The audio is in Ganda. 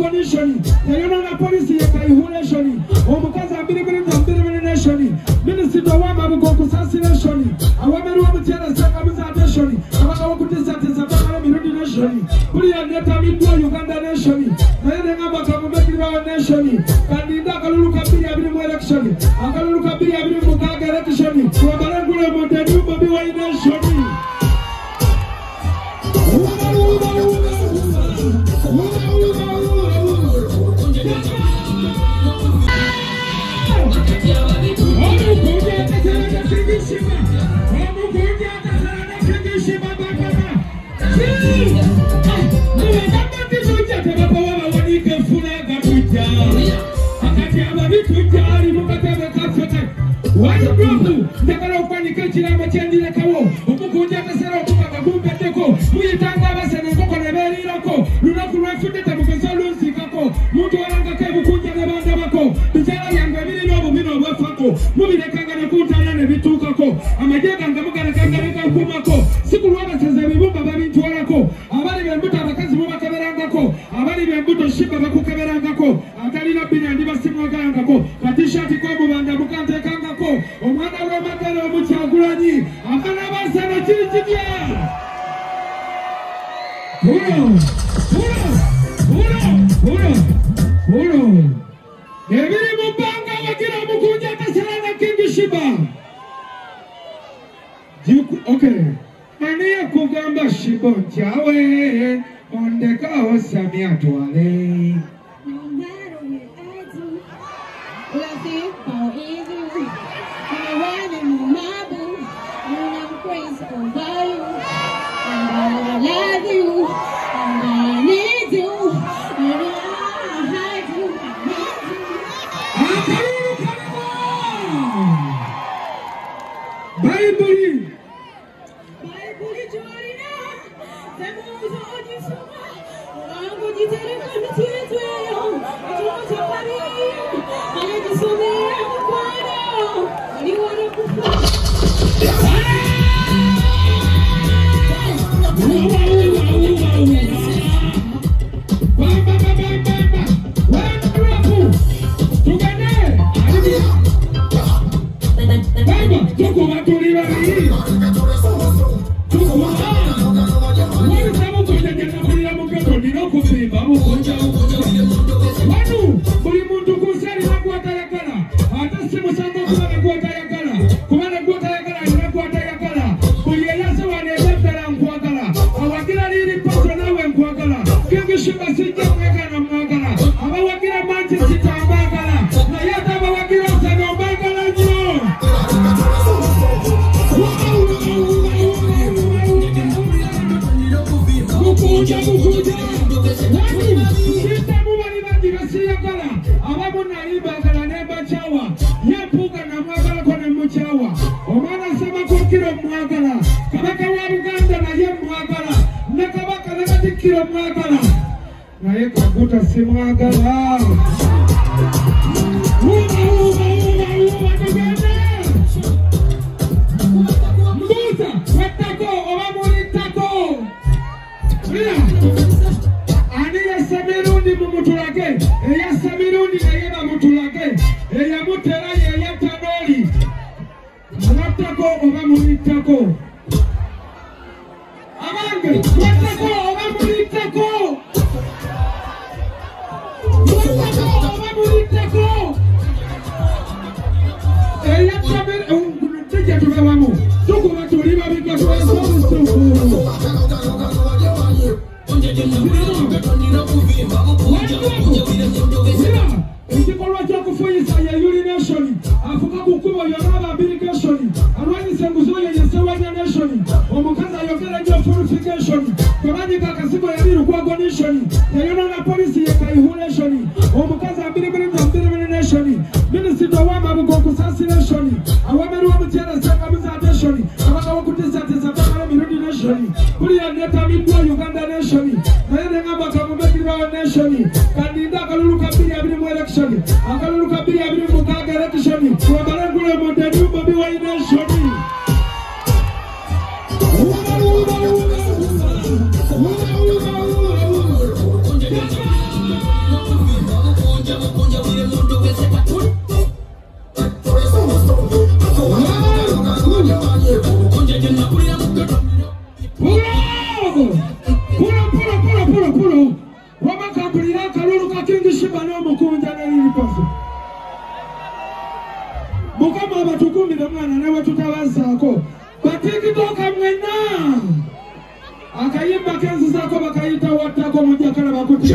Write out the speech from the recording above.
nation. You know the policy nation. Omukazi ambiri nation. Minister Wama go assassination. I want to tell us nation. I want to put this at the nation. Puri and Neta Uganda nation. Then I'm nation. Kandida Kaluka be every election. I can look up every Mugaga election. Rabarangula Montanu Babi nation. Okay. Mania kugamba shibo chawe ondeka osamia tuale. No matter what I do, love it for easy. I'm running my boo, and I'm crazy about you. And I love you, and I need you, and I hide you, I need you. Bible. Uganda nation. Kandida Kaluka be every election. Akaluka be every Mugaga election. Rabarangula Montanu Babi nation. Mukama abatukumbire mwana nawe tutabazaako. Batikitoka mwena. Akayimba kenzi zako bakayita wattako mujja kalaba kuti.